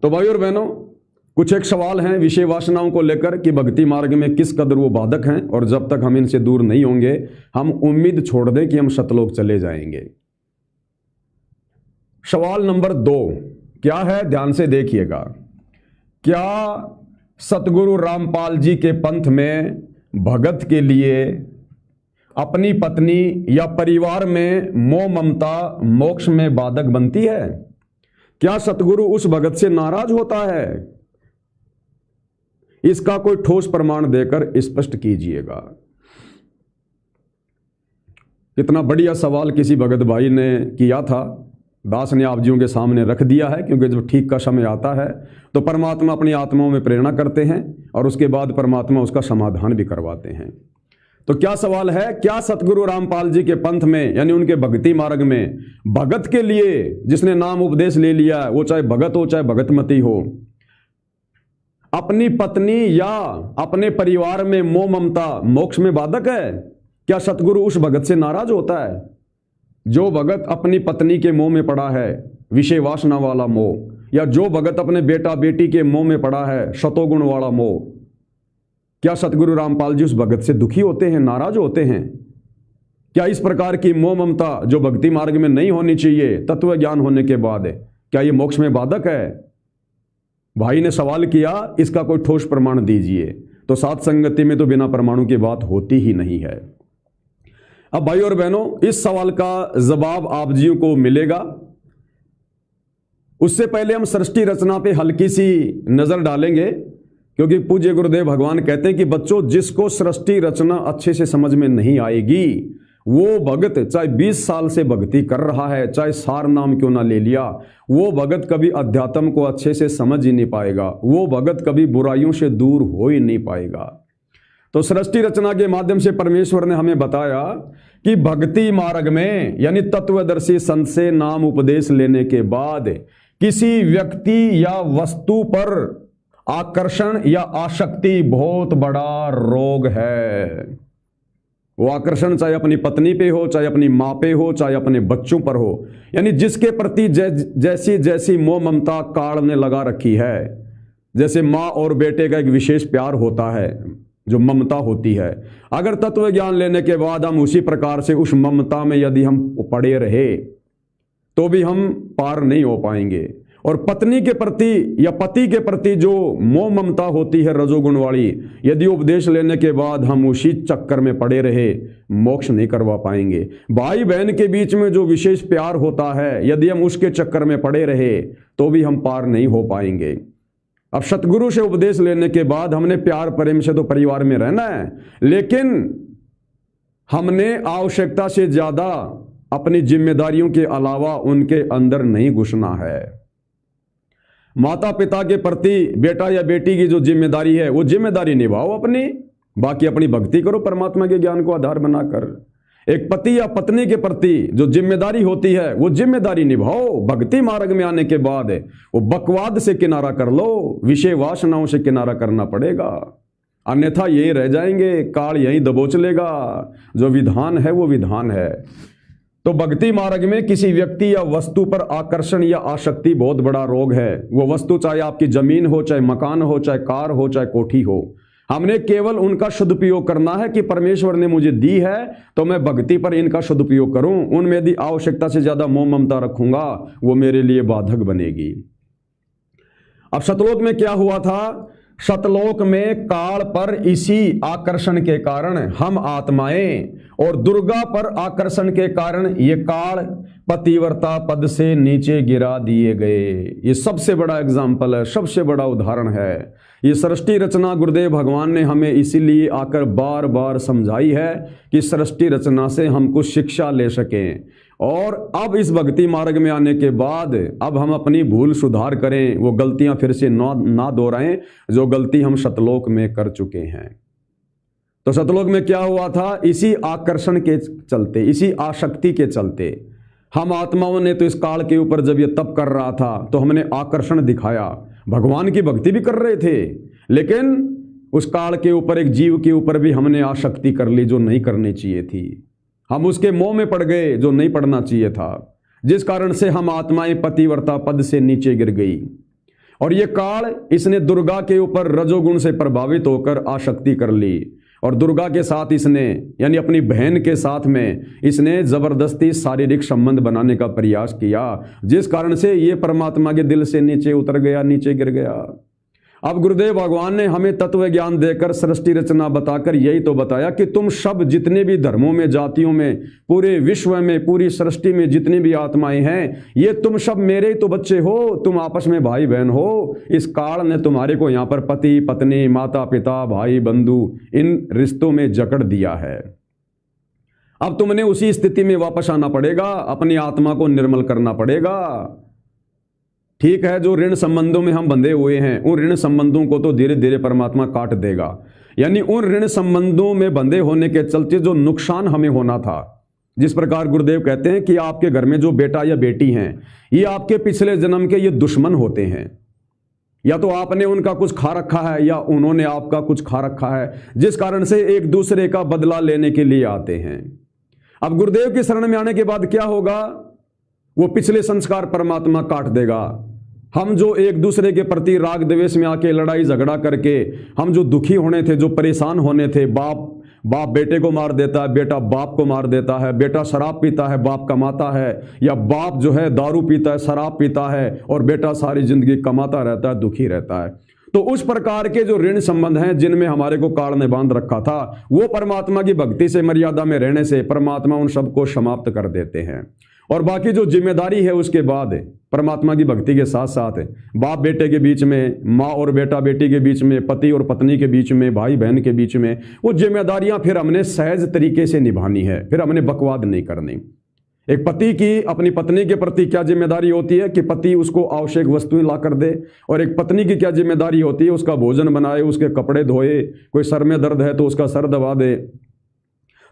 तो भाई और बहनों, कुछ एक सवाल हैं विषय वासनाओं को लेकर कि भक्ति मार्ग में किस कदर वो बाधक हैं, और जब तक हम इनसे दूर नहीं होंगे हम उम्मीद छोड़ दें कि हम सतलोक चले जाएंगे। सवाल नंबर 2 क्या है, ध्यान से देखिएगा। क्या सतगुरु रामपाल जी के पंथ में भगत के लिए अपनी पत्नी या परिवार में मोह ममता मोक्ष में बाधक बनती है? क्या सतगुरु उस भगत से नाराज होता है? इसका कोई ठोस प्रमाण देकर स्पष्ट कीजिएगा। कितना बढ़िया सवाल किसी भगत भाई ने किया था, दास ने आप जियों के सामने रख दिया है, क्योंकि जब ठीक का समय आता है तो परमात्मा अपनी आत्माओं में प्रेरणा करते हैं और उसके बाद परमात्मा उसका समाधान भी करवाते हैं। तो क्या सवाल है, क्या सतगुरु रामपाल जी के पंथ में यानी उनके भक्ति मार्ग में भगत के लिए जिसने नाम उपदेश ले लिया है, वो चाहे भगत हो चाहे भगतमती हो, अपनी पत्नी या अपने परिवार में मोह ममता मोक्ष में बाधक है? क्या सतगुरु उस भगत से नाराज होता है? जो भगत अपनी पत्नी के मोह में पड़ा है, विषय वासना वाला मोह, या जो भगत अपने बेटा बेटी के मोह में पड़ा है, शतोगुण वाला मोह, क्या सतगुरु रामपाल जी उस भगत से दुखी होते हैं, नाराज होते हैं? क्या इस प्रकार की मोह ममता जो भक्ति मार्ग में नहीं होनी चाहिए तत्व ज्ञान होने के बाद, क्या ये मोक्ष में बाधक है? भाई ने सवाल किया, इसका कोई ठोस प्रमाण दीजिए। तो साथ संगति में तो बिना प्रमाणों की बात होती ही नहीं है। अब भाई और बहनों, इस सवाल का जवाब आप जियों को मिलेगा। उससे पहले हम सृष्टि रचना पे हल्की सी नजर डालेंगे, क्योंकि पूज्य गुरुदेव भगवान कहते हैं कि बच्चों, जिसको सृष्टि रचना अच्छे से समझ में नहीं आएगी वो भगत चाहे 20 साल से भक्ति कर रहा है, चाहे सार नाम क्यों ना ले लिया, वो भगत कभी अध्यात्म को अच्छे से समझ ही नहीं पाएगा, वो भगत कभी बुराइयों से दूर हो ही नहीं पाएगा। तो सृष्टि रचना के माध्यम से परमेश्वर ने हमें बताया कि भक्ति मार्ग में यानी तत्वदर्शी संत से नाम उपदेश लेने के बाद किसी व्यक्ति या वस्तु पर आकर्षण या आसक्ति बहुत बड़ा रोग है। वो आकर्षण चाहे अपनी पत्नी पे हो, चाहे अपनी माँ पे हो, चाहे अपने बच्चों पर हो, यानी जिसके प्रति जैसी जैसी मोह ममता काल ने लगा रखी है। जैसे माँ और बेटे का एक विशेष प्यार होता है, जो ममता होती है, अगर तत्व ज्ञान लेने के बाद हम उसी प्रकार से उस ममता में यदि हम पड़े रहे तो भी हम पार नहीं हो पाएंगे। और पत्नी के प्रति या पति के प्रति जो मोह ममता होती है रजोगुण वाली, यदि उपदेश लेने के बाद हम उसी चक्कर में पड़े रहे, मोक्ष नहीं करवा पाएंगे। भाई बहन के बीच में जो विशेष प्यार होता है, यदि हम उसके चक्कर में पड़े रहे तो भी हम पार नहीं हो पाएंगे। अब सतगुरु से उपदेश लेने के बाद हमने प्यार प्रेम से तो परिवार में रहना है, लेकिन हमने आवश्यकता से ज्यादा अपनी जिम्मेदारियों के अलावा उनके अंदर नहीं घुसना है। माता पिता के प्रति बेटा या बेटी की जो जिम्मेदारी है वो जिम्मेदारी निभाओ अपनी, बाकी अपनी भक्ति करो परमात्मा के ज्ञान को आधार बनाकर। एक पति या पत्नी के प्रति जो जिम्मेदारी होती है वो जिम्मेदारी निभाओ। भक्ति मार्ग में आने के बाद वो बकवाद से किनारा कर लो, विषय वासनाओं से किनारा करना पड़ेगा, अन्यथा यही रह जाएंगे, काल यहीं दबोच लेगा। जो विधान है वो विधान है। तो भक्ति मार्ग में किसी व्यक्ति या वस्तु पर आकर्षण या आसक्ति बहुत बड़ा रोग है। वो वस्तु चाहे आपकी जमीन हो, चाहे मकान हो, चाहे कार हो, चाहे कोठी हो, हमने केवल उनका सदुपयोग करना है कि परमेश्वर ने मुझे दी है तो मैं भक्ति पर इनका सदुपयोग करूं। उनमें यदि आवश्यकता से ज्यादा मोह ममता रखूंगा वो मेरे लिए बाधक बनेगी। अब सतलोक में क्या हुआ था? सतलोक में काल पर इसी आकर्षण के कारण हम आत्माएं, और दुर्गा पर आकर्षण के कारण ये काल पतिव्रता पद से नीचे गिरा दिए गए। ये सबसे बड़ा एग्जाम्पल है, सबसे बड़ा उदाहरण है। ये सृष्टि रचना गुरुदेव भगवान ने हमें इसीलिए आकर बार बार समझाई है कि सृष्टि रचना से हम कुछ शिक्षा ले सकें। और अब इस भक्ति मार्ग में आने के बाद अब हम अपनी भूल सुधार करें, वो गलतियां फिर से ना दोहराएं जो गलती हम सतलोक में कर चुके हैं। तो सतलोक में क्या हुआ था? इसी आकर्षण के चलते, इसी आसक्ति के चलते हम आत्माओं ने तो इस काल के ऊपर जब ये तप कर रहा था तो हमने आकर्षण दिखाया, भगवान की भक्ति भी कर रहे थे, लेकिन उस काल के ऊपर एक जीव के ऊपर भी हमने आसक्ति कर ली जो नहीं करनी चाहिए थी। हम उसके मोह में पड़ गए जो नहीं पड़ना चाहिए था, जिस कारण से हम आत्माएं पतिव्रता पद से नीचे गिर गई। और ये काल इसने दुर्गा के ऊपर रजोगुण से प्रभावित होकर आसक्ति कर ली, और दुर्गा के साथ इसने यानी अपनी बहन के साथ में इसने जबरदस्ती शारीरिक संबंध बनाने का प्रयास किया, जिस कारण से ये परमात्मा के दिल से नीचे उतर गया, नीचे गिर गया। अब गुरुदेव भगवान ने हमें तत्व ज्ञान देकर सृष्टि रचना बताकर यही तो बताया कि तुम सब जितने भी धर्मों में, जातियों में, पूरे विश्व में, पूरी सृष्टि में जितनी भी आत्माएं हैं, ये तुम सब मेरे ही तो बच्चे हो, तुम आपस में भाई बहन हो। इस काल ने तुम्हारे को यहाँ पर पति पत्नी, माता पिता, भाई बंधु, इन रिश्तों में जकड़ दिया है। अब तुमने उसी स्थिति में वापस आना पड़ेगा, अपनी आत्मा को निर्मल करना पड़ेगा। ठीक है, जो ऋण संबंधों में हम बंधे हुए हैं, उन ऋण संबंधों को तो धीरे धीरे परमात्मा काट देगा। यानी उन ऋण संबंधों में बंधे होने के चलते जो नुकसान हमें होना था, जिस प्रकार गुरुदेव कहते हैं कि आपके घर में जो बेटा या बेटी हैं, ये आपके पिछले जन्म के ये दुश्मन होते हैं, या तो आपने उनका कुछ खा रखा है या उन्होंने आपका कुछ खा रखा है, जिस कारण से एक दूसरे का बदला लेने के लिए आते हैं। अब गुरुदेव की शरण में आने के बाद क्या होगा? वो पिछले संस्कार परमात्मा काट देगा। हम जो एक दूसरे के प्रति राग द्वेष में आके लड़ाई झगड़ा करके हम जो दुखी होने थे, जो परेशान होने थे, बाप बेटे को मार देता है, बेटा बाप को मार देता है, बेटा शराब पीता है, बाप कमाता है, या बाप जो है दारू पीता है, शराब पीता है, और बेटा सारी जिंदगी कमाता रहता है, दुखी रहता है। तो उस प्रकार के जो ऋण संबंध हैं जिनमें हमारे को काल ने बांध रखा था, वो परमात्मा की भक्ति से, मर्यादा में रहने से परमात्मा उन सबको समाप्त कर देते हैं। और बाकी जो जिम्मेदारी है उसके बाद परमात्मा की भक्ति के साथ साथ बाप बेटे के बीच में, माँ और बेटा बेटी के बीच में, पति और पत्नी के बीच में, भाई बहन के बीच में, वो जिम्मेदारियां फिर हमने सहज तरीके से निभानी है, फिर हमने बकवाद नहीं करनी। एक पति की अपनी पत्नी के प्रति क्या जिम्मेदारी होती है कि पति उसको आवश्यक वस्तुएं ला कर दे, और एक पत्नी की क्या जिम्मेदारी होती है, उसका भोजन बनाए, उसके कपड़े धोए, कोई सर में दर्द है तो उसका सर दबा दे।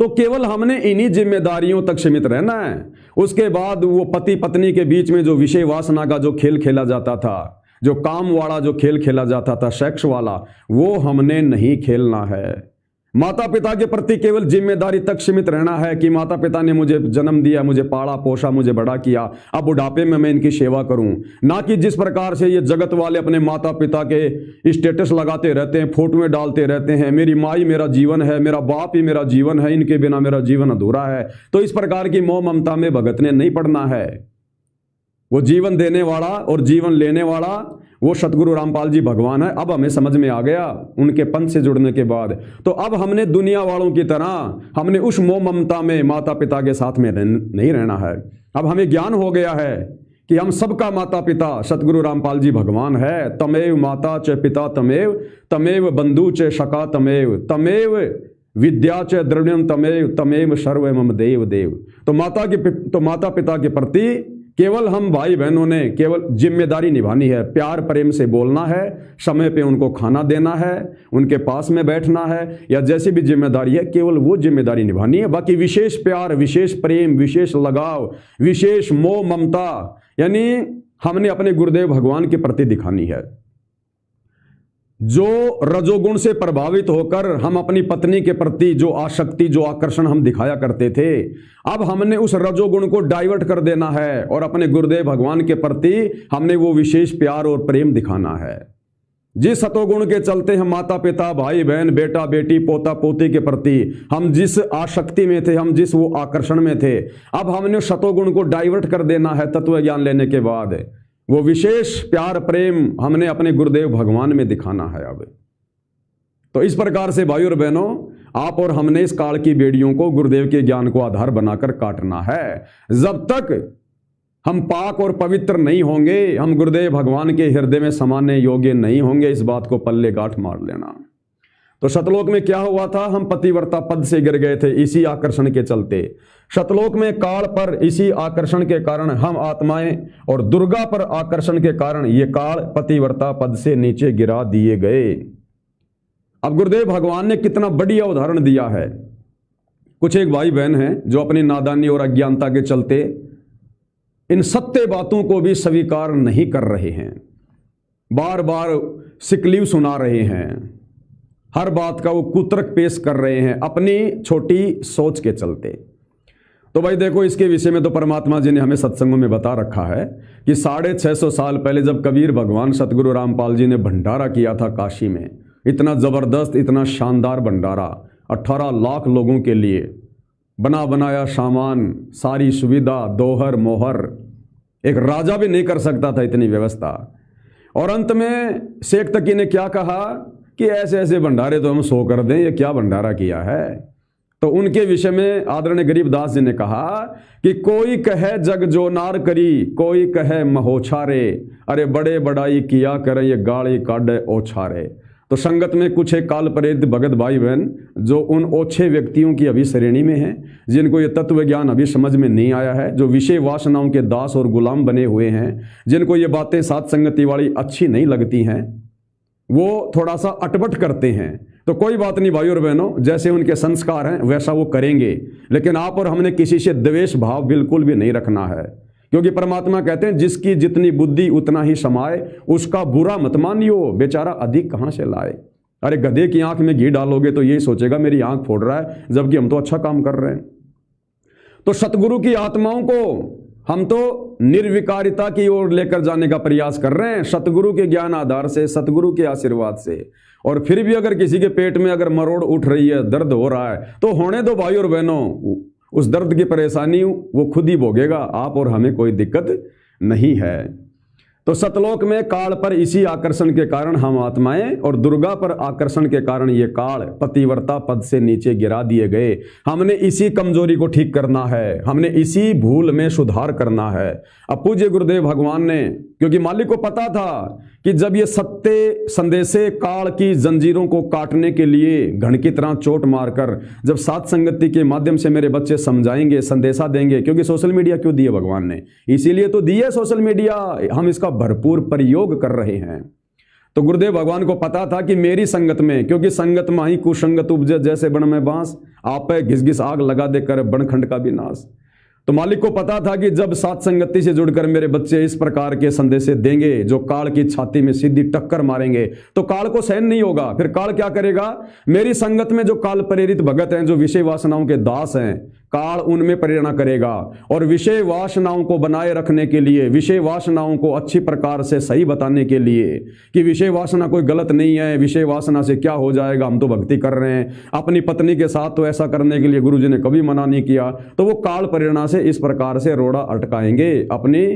तो केवल हमने इन्हीं जिम्मेदारियों तक सीमित रहना है। उसके बाद वो पति पत्नी के बीच में जो विषय वासना का जो खेल खेला जाता था, जो काम वाला जो खेल खेला जाता था, सेक्स वाला, वो हमने नहीं खेलना है। माता पिता के प्रति केवल जिम्मेदारी तक सीमित रहना है कि माता पिता ने मुझे जन्म दिया, मुझे पाला पोसा, मुझे बड़ा किया, अब बुढ़ापे में मैं इनकी सेवा करूं। ना कि जिस प्रकार से ये जगत वाले अपने माता पिता के स्टेटस लगाते रहते हैं, फोटोएं डालते रहते हैं, मेरी माँ ही मेरा जीवन है, मेरा बाप ही मेरा जीवन है, इनके बिना मेरा जीवन अधूरा है। तो इस प्रकार की मोह ममता में भगतने नहीं पड़ना है। वो जीवन देने वाला और जीवन लेने वाला वो सतगुरु रामपाल जी भगवान है। अब हमें समझ में आ गया उनके पंथ से जुड़ने के बाद। तो अब हमने दुनिया वालों की तरह हमने उस मोह ममता में माता पिता के साथ में नहीं रहना है। अब हमें ज्ञान हो गया है कि हम सबका माता पिता सतगुरु रामपाल जी भगवान है। तमेव माता च पिता तमेव, तमेव बंधु च सखा तमेव, तमेव विद्या च द्रविणम तमेव, तमेव सर्व मम देव देव। तो माता पिता के प्रति केवल हम भाई बहनों ने केवल जिम्मेदारी निभानी है, प्यार प्रेम से बोलना है, समय पे उनको खाना देना है, उनके पास में बैठना है, या जैसी भी जिम्मेदारी है केवल वो जिम्मेदारी निभानी है। बाकी विशेष प्यार, विशेष प्रेम, विशेष लगाव, विशेष मोह ममता यानी हमने अपने गुरुदेव भगवान के प्रति दिखानी है। जो रजोगुण से प्रभावित होकर हम अपनी पत्नी के प्रति जो आसक्ति, जो आकर्षण हम दिखाया करते थे, अब हमने उस रजोगुण को डाइवर्ट कर देना है और अपने गुरुदेव भगवान के प्रति हमने वो विशेष प्यार और प्रेम दिखाना है। जिस सतोगुण के चलते हम माता पिता, भाई बहन, बेटा बेटी, पोता पोती के प्रति हम जिस आसक्ति में थे, हम जिस वो आकर्षण में थे, अब हमने सतोगुण को डाइवर्ट कर देना है। तत्व ज्ञान लेने के बाद वो विशेष प्यार प्रेम हमने अपने गुरुदेव भगवान में दिखाना है। अब तो इस प्रकार से भाइयों और बहनों, आप और हमने इस काल की बेड़ियों को गुरुदेव के ज्ञान को आधार बनाकर काटना है। जब तक हम पाक और पवित्र नहीं होंगे, हम गुरुदेव भगवान के हृदय में समाने योग्य नहीं होंगे। इस बात को पल्ले गांठ मार लेना। तो सतलोक में क्या हुआ था? हम पतिव्रता पद से गिर गए थे इसी आकर्षण के चलते। सतलोक में काल पर इसी आकर्षण के कारण हम आत्माएं, और दुर्गा पर आकर्षण के कारण ये काल पतिव्रता पद से नीचे गिरा दिए गए। अब गुरुदेव भगवान ने कितना बढ़िया उदाहरण दिया है। कुछ एक भाई बहन हैं जो अपनी नादानी और अज्ञानता के चलते इन सत्य बातों को भी स्वीकार नहीं कर रहे हैं, बार बार सिकलीव सुना रहे हैं, हर बात का वो कुतर्क पेश कर रहे हैं अपनी छोटी सोच के चलते। तो तो भाई देखो, इसके विषय में तो परमात्मा जी ने हमें सत्संगों में बता रखा है कि 650 साल पहले जब कबीर भगवान सतगुरु रामपाल जी ने भंडारा किया था काशी में, इतना ज़बरदस्त, इतना शानदार भंडारा, 18 लाख लोगों के लिए बना बनाया सामान, सारी सुविधा, दोहर मोहर, एक राजा भी नहीं कर सकता था इतनी व्यवस्था। और अंत में शेख तकी ने क्या कहा कि ऐसे ऐसे भंडारे तो हम 100 कर दें, ये क्या भंडारा किया है। तो उनके विषय में आदरणीय गरीबदास जी ने कहा कि कोई कहे जग जो नार करी, कोई कहे महोछारे, अरे बड़े बड़ाई किया करें ये गाड़ी काढ़े ओछारे। तो संगत में कुछ एक काल प्रेरित भगत भाई बहन जो उन ओछे व्यक्तियों की अभी श्रेणी में हैं, जिनको ये तत्व ज्ञान अभी समझ में नहीं आया है, जो विषय वासनाओं के दास और गुलाम बने हुए हैं, जिनको ये बातें साथ संगति वाली अच्छी नहीं लगती हैं, वो थोड़ा सा अटपट करते हैं। तो कोई बात नहीं भाइयों और बहनों, जैसे उनके संस्कार हैं वैसा वो करेंगे, लेकिन आप और हमने किसी से द्वेष भाव बिल्कुल भी नहीं रखना है, क्योंकि परमात्मा कहते हैं जिसकी जितनी बुद्धि उतना ही समाए, उसका बुरा मत मानियो, बेचारा अधिक कहाँ से लाए। अरे गधे की आंख में घी डालोगे तो यही सोचेगा मेरी आंख फोड़ रहा है, जबकि हम तो अच्छा काम कर रहे हैं। तो सतगुरु की आत्माओं को हम तो निर्विकारिता की ओर लेकर जाने का प्रयास कर रहे हैं, सतगुरु के ज्ञान आधार से, सतगुरु के आशीर्वाद से। और फिर भी अगर किसी के पेट में अगर मरोड़ उठ रही है, दर्द हो रहा है, तो होने दो भाई और बहनों, उस दर्द की परेशानी वो खुद ही भोगेगा, आप और हमें कोई दिक्कत नहीं है। तो सतलोक में काल पर इसी आकर्षण के कारण हम आत्माएं, और दुर्गा पर आकर्षण के कारण ये काल पतिव्रता पद से नीचे गिरा दिए गए। हमने इसी कमजोरी को ठीक करना है, हमने इसी भूल में सुधार करना है। अब पूज्य गुरुदेव भगवान ने, क्योंकि मालिक को पता था कि जब ये सत्य संदेशे काल की जंजीरों को काटने के लिए घण की तरह चोट मारकर जब सात संगति के माध्यम से मेरे बच्चे समझाएंगे, संदेशा देंगे, क्योंकि सोशल मीडिया क्यों दिए भगवान ने, इसीलिए तो दिए सोशल मीडिया, हम इसका भरपूर प्रयोग कर रहे हैं। तो गुरुदेव भगवान को पता था कि मेरी संगत में, क्योंकि संगत माही कुसंगत उपजे जैसे बन में बांस, आप घिस घिस आग लगा देकर बनखंड का भी नाश। तो मालिक को पता था कि जब सात संगति से जुड़कर मेरे बच्चे इस प्रकार के संदेशे देंगे जो काल की छाती में सीधी टक्कर मारेंगे, तो काल को सहन नहीं होगा। फिर काल क्या करेगा, मेरी संगत में जो काल प्रेरित भगत हैं, जो विषय वासनाओं के दास हैं, काल उनमें प्रेरणा करेगा। और विषय वासनाओं को बनाए रखने के लिए, विषय वासनाओं को अच्छी प्रकार से सही बताने के लिए कि विषय वासना कोई गलत नहीं है, विषय वासना से क्या हो जाएगा, हम तो भक्ति कर रहे हैं, अपनी पत्नी के साथ तो ऐसा करने के लिए गुरु जी ने कभी मना नहीं किया, तो वो काल प्रेरणा से इस प्रकार से रोड़ा अटकाएंगे, अपनी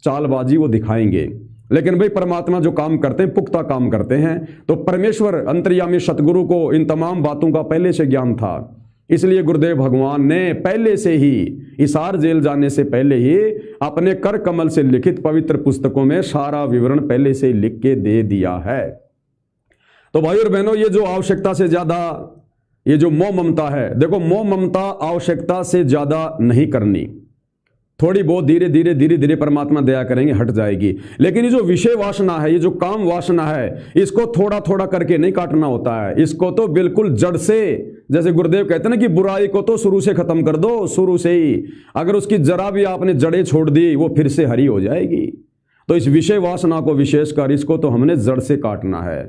चालबाजी वो दिखाएंगे। लेकिन भाई परमात्मा जो काम करते हैं, पुख्ता काम करते हैं। तो परमेश्वर अंतर्यामी सतगुरु को इन तमाम बातों का पहले से ज्ञान था, इसलिए गुरुदेव भगवान ने पहले से ही, हिसार जेल जाने से पहले ही अपने कर कमल से लिखित पवित्र पुस्तकों में सारा विवरण पहले से ही लिख के दे दिया है। तो भाई और बहनों, ये जो आवश्यकता से ज्यादा, ये जो मोह ममता है, देखो मोह ममता आवश्यकता से ज्यादा नहीं करनी, थोड़ी बहुत धीरे धीरे धीरे धीरे परमात्मा दया करेंगे, हट जाएगी। लेकिन ये जो विषय वासना है, ये जो काम वासना है, इसको थोड़ा थोड़ा करके नहीं काटना होता है, इसको तो बिल्कुल जड़ से, जैसे गुरुदेव कहते हैं ना कि बुराई को तो शुरू से खत्म कर दो, शुरू से ही। अगर उसकी जरा भी आपने जड़ें छोड़ दी, वो फिर से हरी हो जाएगी। तो इस विषय वासना को विशेषकर, इसको तो हमने जड़ से काटना है।